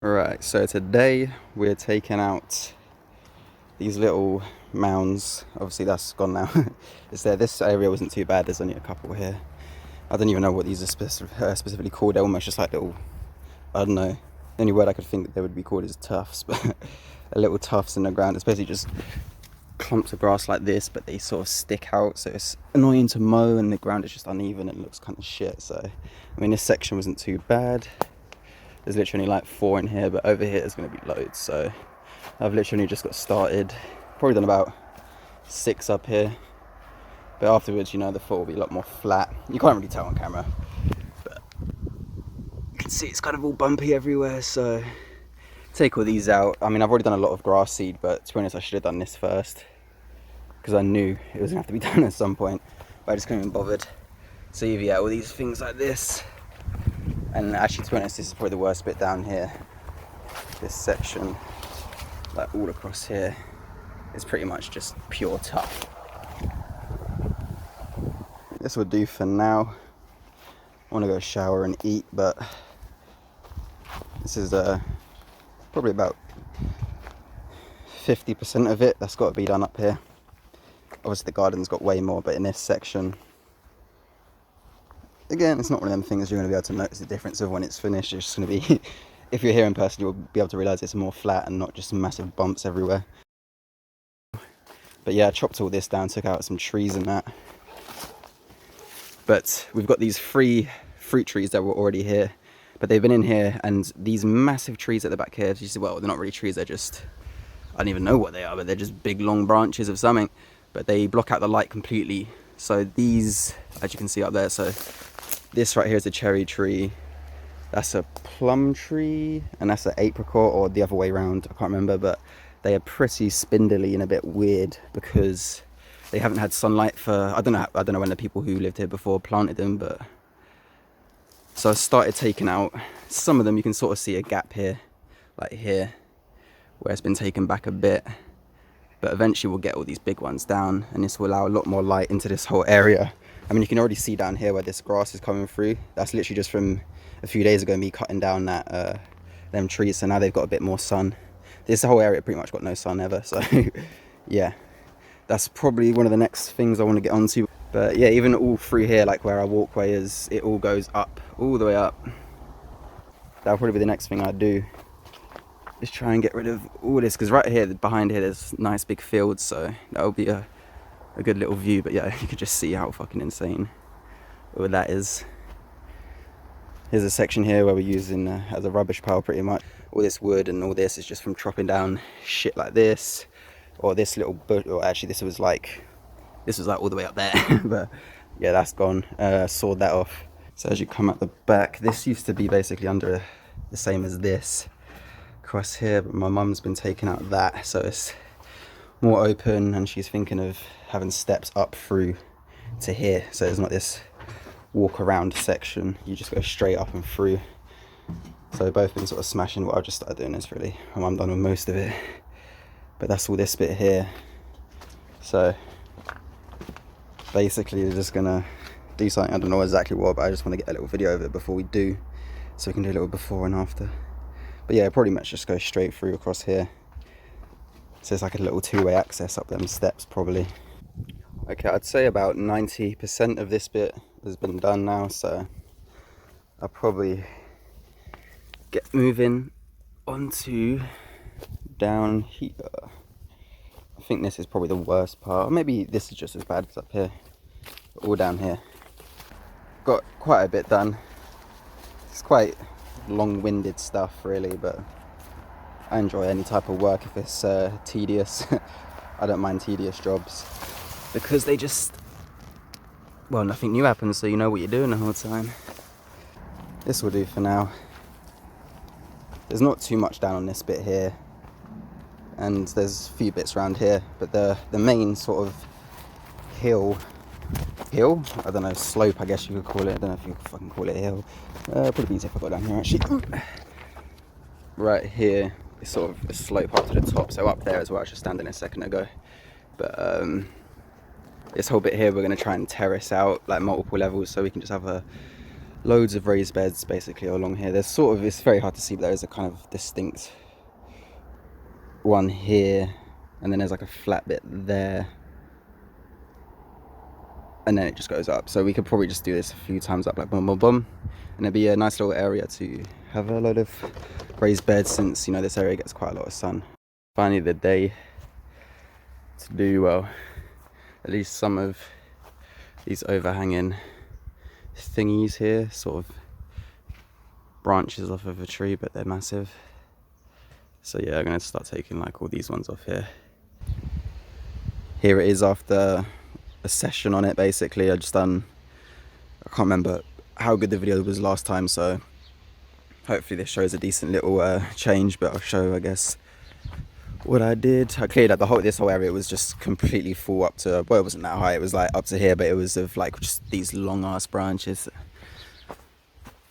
Right, so today we're taking out these little mounds. Obviously that's gone now. It's there. This area wasn't too bad. There's only a couple here. I don't even know what these are specifically called. They're almost just like little, I don't know. The only word I could think that they would be called is tufts, but a little tufts in the ground. It's basically just clumps of grass like this, but they sort of stick out, so it's annoying to mow, and the ground is just uneven and it looks kind of shit. So, I mean, this section wasn't too bad. There's literally like 4 in here, but over here there's going to be loads. So I've literally just got started. Probably done about 6 up here. But afterwards, you know, the floor will be a lot more flat. You can't really tell on camera, but you can see it's kind of all bumpy everywhere. So take all these out. I mean, I've already done a lot of grass seed, but to be honest, I should have done this first because I knew it was going to have to be done at some point. But I just couldn't even bothered. So yeah, all these things like this. And actually, to be honest, this is probably the worst bit down here. This section, like all across here, is pretty much just pure tuff. This will do for now. I want to go shower and eat, but this is probably about 50% of it that's got to be done up here. Obviously the garden's got way more, but in this section, again, it's not one of them things you're going to be able to notice the difference of when it's finished. It's just going to be, if you're here in person, you'll be able to realise it's more flat and not just massive bumps everywhere. But yeah, I chopped all this down, took out some trees and that. But we've got these 3 fruit trees that were already here, but they've been in here, and these massive trees at the back here, you see, well, they're not really trees, they're just, I don't even know what they are, but they're just big long branches of something, but they block out the light completely. So these, as you can see up there, so this right here is a cherry tree, that's a plum tree, and that's an apricot, or the other way around, I can't remember, but they are pretty spindly and a bit weird because they haven't had sunlight for, I don't know when the people who lived here before planted them, but so I started taking out some of them. You can sort of see a gap here, like here, where it's been taken back a bit, but eventually we'll get all these big ones down, and this will allow a lot more light into this whole area. I mean, you can already see down here where this grass is coming through. That's literally just from a few days ago me cutting down that them trees, so now they've got a bit more sun. This whole area pretty much got no sun ever, so yeah, that's probably one of the next things I want to get onto. But yeah, even all through here, like where our walkway is, it all goes up, all the way up. That'll probably be the next thing I do, is try and get rid of all this, because right here, behind here, there's nice big fields, so that'll be a good little view. But yeah, you can just see how fucking insane all that is. Here's a section here where we're using as a rubbish pile pretty much. All this wood and all this is just from chopping down shit like this, or this little bush, or actually this was like all the way up there. But yeah, that's gone. Sawed that off. So as you come at the back, this used to be basically under the same as this across here, but my mum's been taking out that, so it's more open, and she's thinking of having steps up through to here, so there's not this walk around section, you just go straight up and through. So we've both been sort of smashing. What I've just started doing is really, my mum done with most of it, but that's all this bit here. So basically we're just gonna do something, I don't know exactly what, but I just want to get a little video of it before we do, so we can do a little before and after. But yeah, pretty much just go straight through across here, so it's like a little 2-way access up them steps probably. Okay, I'd say about 90% of this bit has been done now, so I'll probably get moving onto down here. I think this is probably the worst part, or maybe this is just as bad as up here, but all down here. Got quite a bit done. It's quite long-winded stuff really, but I enjoy any type of work if it's tedious. I don't mind tedious jobs, because they just, well, nothing new happens, so you know what you're doing the whole time. This will do for now. There's not too much down on this bit here, and there's a few bits around here, but the main sort of hill, I don't know, slope I guess you could call it, I don't know if you could fucking call it a hill, probably be easier if I got down here actually. Right here is sort of a slope up to the top, so up there is where I was just standing a second ago. But this whole bit here we're going to try and terrace out like multiple levels, so we can just have a loads of raised beds basically along here. There's sort of, it's very hard to see, but there is a kind of distinct one here, and then there's like a flat bit there, and then it just goes up. So we could probably just do this a few times up, like boom boom boom, and it'd be a nice little area to have a load of raised beds, since you know this area gets quite a lot of sun. Finally the day to do, well, at least some of these overhanging thingies here, sort of branches off of a tree, but they're massive. So yeah, I'm gonna start taking like all these ones off here. Here it is after a session on it basically. I can't remember how good the video was last time, so hopefully this shows a decent little change, but I'll show, I guess, what I did. I cleared out this whole area. It was just completely full up to, well, it wasn't that high, it was like up to here, but it was of like just these long ass branches.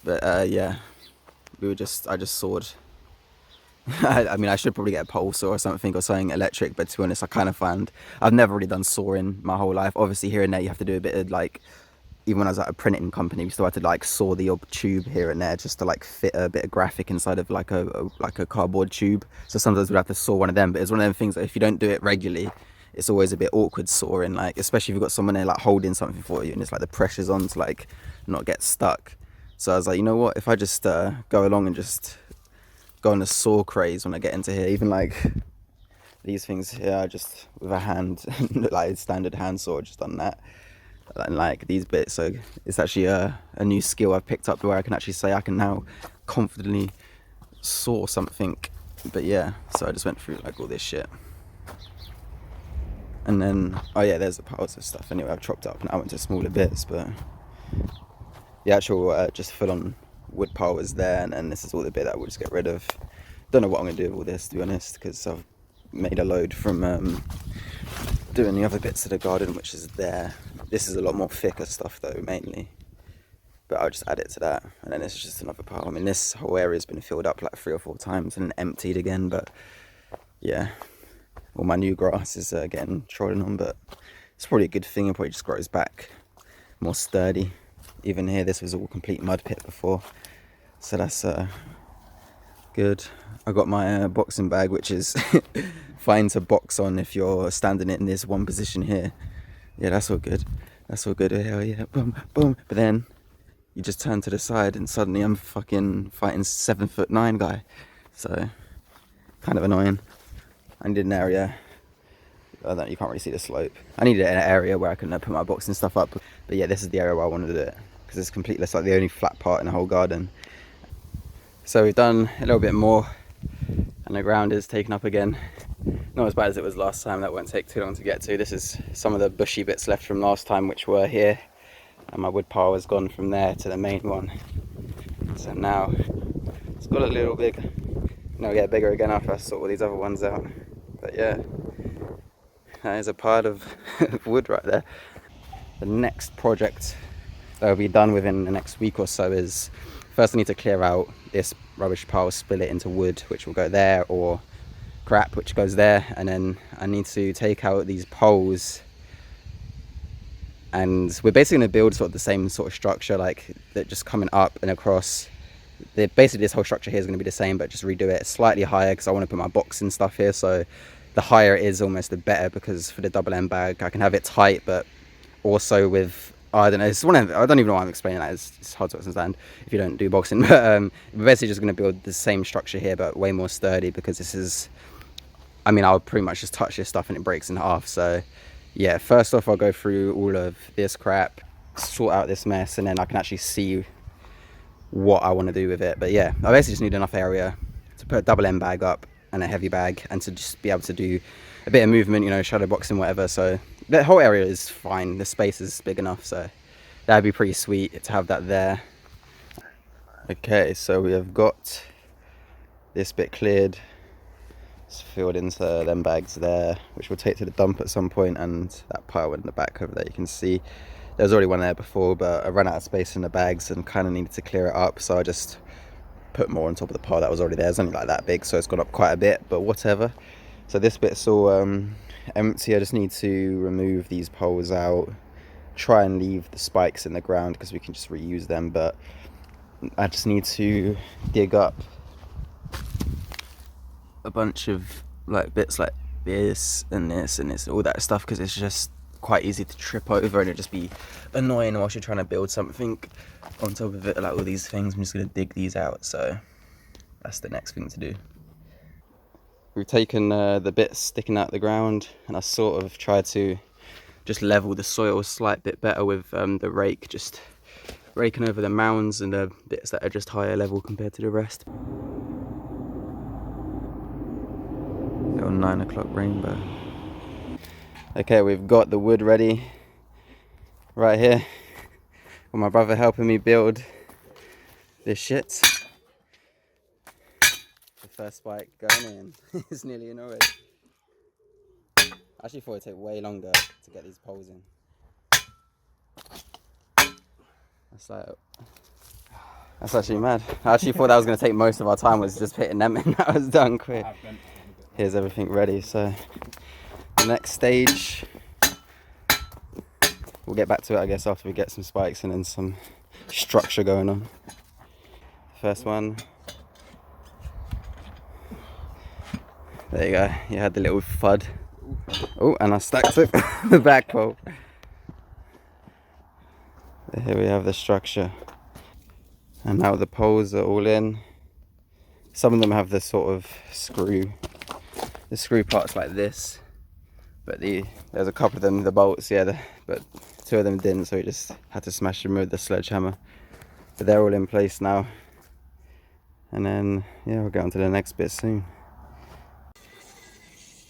But yeah, I just sawed. I mean, I should probably get a pole saw or something electric, but to be honest, I kind of found I've never really done sawing my whole life. Obviously here and there you have to do a bit of like, even when I was at a printing company, we still had to like saw the odd tube here and there just to like fit a bit of graphic inside of like a cardboard tube. So sometimes we'd have to saw one of them, but it's one of them things that if you don't do it regularly, it's always a bit awkward sawing, like especially if you've got someone there like holding something for you and it's like the pressure's on to like not get stuck. So I was like, you know what, if I just go along and just go on a saw craze when I get into here, even like these things here, I just with a hand like standard hand saw, just done that. And like these bits, so it's actually a new skill I've picked up where I can actually say I can now confidently saw something. But yeah, so I just went through like all this shit, and then oh yeah, there's the piles of stuff anyway I've chopped up and I went to smaller bits, but the actual just full on wood pile was there, and then this is all the bit that we'll just get rid of. Don't know what I'm gonna do with all this, to be honest, because I've made a load from doing the other bits of the garden, which is there. This is a lot more thicker stuff though, mainly, but I'll just add it to that, and then this is just another pile. I mean, this whole area's been filled up like 3 or 4 times and then emptied again, but yeah, all my new grass is getting trodden on, but it's probably a good thing. It probably just grows back more sturdy. Even here, this was all complete mud pit before, so that's good. I got my boxing bag, which is fine to box on if you're standing it in this one position here. Yeah, that's all good. That's all good. Hell yeah, boom, boom. But then you just turn to the side and suddenly I'm fucking fighting 7'9" guy. So kind of annoying. I needed an area. I don't know, you can't really see the slope. I needed an area where I can put my boxing stuff up. But yeah, this is the area where I wanted it, because it's completely, it's like the only flat part in the whole garden. So we've done a little bit more, and the ground is taken up again. Not as bad as it was last time. That won't take too long to get to. This is some of the bushy bits left from last time, which were here, and my wood pile has gone from there to the main one. So now it's got a little big. Now get bigger again after I sort all these other ones out. But yeah, that is a pile of wood right there. The next project that will be done within the next week or so is, first I need to clear out this rubbish pile, split it into wood, which will go there, or crap, which goes there, and then I need to take out these poles, and we're basically going to build sort of the same sort of structure, like that, just coming up and across. Basically this whole structure here is going to be the same, but just redo it slightly higher because I want to put my box and stuff here. So the higher it is, almost the better, because for the double end bag I can have it tight, but also with, I don't know, it's one of, I don't even know why I'm explaining that. It's hard to understand if you don't do boxing. But we're basically just going to build the same structure here, but way more sturdy, because this is, I mean, I'll pretty much just touch this stuff and it breaks in half. So yeah, first off I'll go through all of this crap, sort out this mess, and then I can actually see what I want to do with it. But yeah, I basically just need enough area to put a double end bag up and a heavy bag, and to just be able to do a bit of movement, you know, shadow boxing, whatever. So the whole area is fine, the space is big enough, so that'd be pretty sweet to have that there. Okay, so we have got this bit cleared. It's filled into them bags there, which we'll take to the dump at some point, and that pile in the back over there, you can see there was already one there before, but I ran out of space in the bags and kind of needed to clear it up, so I just put more on top of the pile that was already there. It's only like that big, so it's gone up quite a bit, but whatever. So this bit's all empty. I just need to remove these poles out, try and leave the spikes in the ground because we can just reuse them, but I just need to dig up a bunch of like bits like this and this and this, all that stuff, because it's just quite easy to trip over and it'd just be annoying whilst you're trying to build something on top of it, like all these things. I'm just going to dig these out, so that's the next thing to do. We've taken the bits sticking out the ground, and I sort of tried to just level the soil a slight bit better with the rake, just raking over the mounds and the bits that are just higher level compared to the rest. Little 9 o'clock rainbow. Okay, we've got the wood ready right here. With my brother helping me build this shit. The first spike going in. It's nearly in already. I actually thought it'd take way longer to get these poles in. That's actually mad. I actually thought that was going to take most of our time, was just hitting them, and that was done quick. Here's everything ready, so the next stage, we'll get back to it I guess after we get some spikes and then some structure going on. First one. There you go, you had the little FUD. Oh, and I stacked it, the back pole. Here we have the structure. And now the poles are all in. Some of them have the sort of screw parts like this. But there's a couple of them, the bolts, yeah, but 2 of them didn't, so we just had to smash them with the sledgehammer. But they're all in place now. And then, yeah, we'll get on to the next bit soon.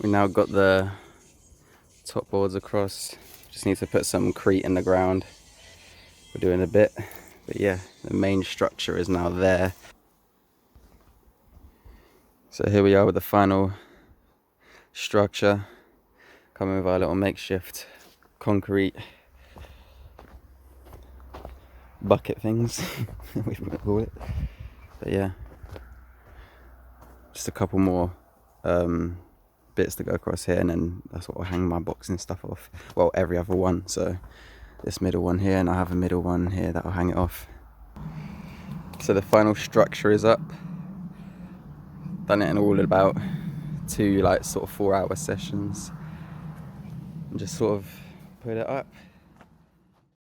We now got the top boards across. Just need to put some crete in the ground. We're doing a bit, but yeah, the main structure is now there. So here we are with the final structure, coming with our little makeshift concrete bucket things, we would call it. But yeah, just a couple more bits to go across here, and then that's what I'll hang my boxing stuff off. Well, every other one, so this middle one here, and I have a middle one here that I'll hang it off. So the final structure is up. Done it in all about 2 like sort of 4-hour sessions, and just sort of put it up.